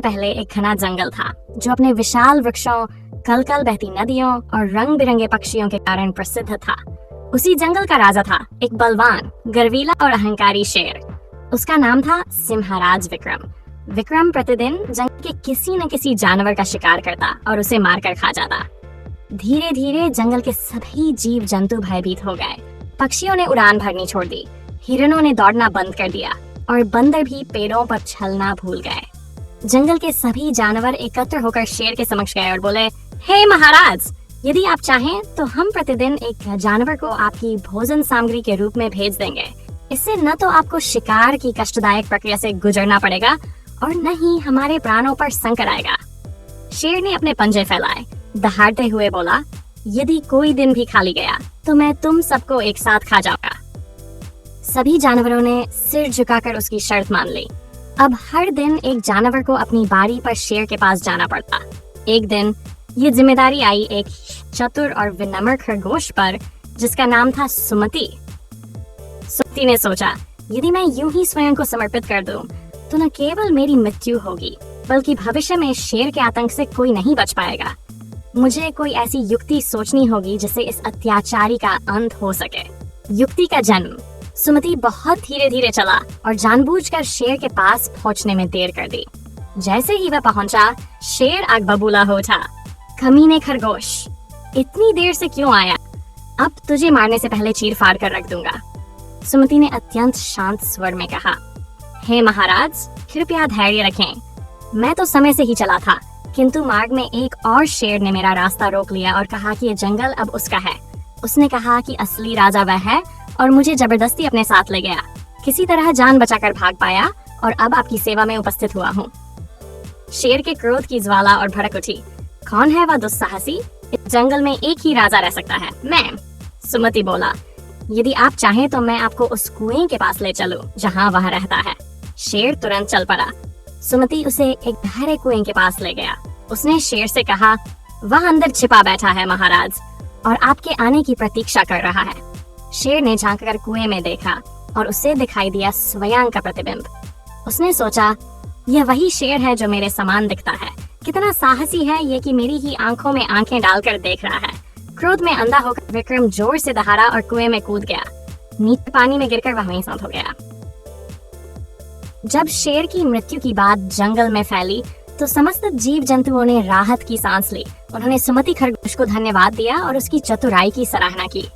पहले एक घना जंगल था जो अपने विशाल वृक्षों, कलकल बहती नदियों और रंग बिरंगे पक्षियों के कारण प्रसिद्ध था। उसी जंगल का राजा था एक बलवान, गर्वीला और अहंकारी शेर। उसका नाम था सिंहराज विक्रम। विक्रम प्रतिदिन जंगल के किसी न किसी जानवर का शिकार करता और उसे मारकर खा जाता। धीरे धीरे जंगल के सभी जीव जंतु भयभीत हो गए। पक्षियों ने उड़ान भरनी छोड़ दी, हिरणों ने दौड़ना बंद कर दिया और बंदर भी पेड़ों पर छलना भूल गए। जंगल के सभी जानवर एकत्र होकर शेर के समक्ष गए और बोले, हे महाराज, यदि आप चाहें तो हम प्रतिदिन एक जानवर को आपकी भोजन सामग्री के रूप में भेज देंगे। इससे न तो आपको शिकार की कष्टदायक प्रक्रिया से गुजरना पड़ेगा और न ही हमारे प्राणों पर संकट आएगा। शेर ने अपने पंजे फैलाए, दहाड़ते हुए बोला, यदि कोई दिन भी खाली गया तो मैं तुम सबको एक साथ खा जाऊंगा। सभी जानवरों ने सिर झुकाकर उसकी शर्त मान ली। अब हर दिन एक जानवर को अपनी बारी पर शेर के पास जाना पड़ता। एक दिन ये जिम्मेदारी आई एक चतुर और विनम्र खरगोश पर जिसका नाम था सुमति। सुमति ने सोचा, यदि मैं यूं ही स्वयं को समर्पित कर दूं, तो न केवल मेरी मृत्यु होगी बल्कि भविष्य में शेर के आतंक से कोई नहीं बच पाएगा। मुझे कोई ऐसी युक्ति सोचनी होगी जिससे इस अत्याचारी का अंत हो सके। युक्ति का जन्म। सुमति बहुत धीरे धीरे चला और जानबूझकर शेर के पास पहुंचने में देर कर दी। जैसे ही वह पहुंचा, शेर आग बबूला हो उठा। कमीने खरगोश, इतनी देर से क्यों आया? अब तुझे मारने से पहले चीर फाड़ कर रख दूंगा। सुमति ने अत्यंत शांत स्वर में कहा, हे महाराज, कृपया धैर्य रखें। मैं तो समय से ही चला था, किंतु मार्ग में एक और शेर ने मेरा रास्ता रोक लिया और कहा कि ये जंगल अब उसका है। उसने कहा कि असली राजा वह है और मुझे जबरदस्ती अपने साथ ले गया। किसी तरह जान बचाकर भाग पाया और अब आपकी सेवा में उपस्थित हुआ हूँ। शेर के क्रोध की ज्वाला और भड़क उठी। कौन है वह दुस्साहसी? इस जंगल में एक ही राजा रह सकता है, मैं। सुमति बोला, यदि आप चाहें तो मैं आपको उस कुएं के पास ले चलूं जहां वह रहता है। शेर तुरंत चल पड़ा। सुमति उसे एक गहरे कुएं के पास ले गया। उसने शेर से कहा, वह अंदर छिपा बैठा है महाराज और आपके आने की प्रतीक्षा कर रहा है। शेर ने झांककर कुएं में देखा और उसे दिखाई दिया स्वयं का प्रतिबिंब। उसने सोचा, यह वही शेर है जो मेरे समान दिखता है। कितना साहसी है ये कि मेरी ही आंखों में आंखें डालकर देख रहा है। क्रोध में अंधा होकर विक्रम जोर से दहाड़ा और कुएं में कूद गया। नीचे पानी में गिरकर वह वहीं सौंध हो गया। जब शेर की मृत्यु की बात जंगल में फैली तो समस्त जीव जंतुओं ने राहत की सांस ली। उन्होंने सुमति खरगोश को धन्यवाद दिया और उसकी चतुराई की सराहना की।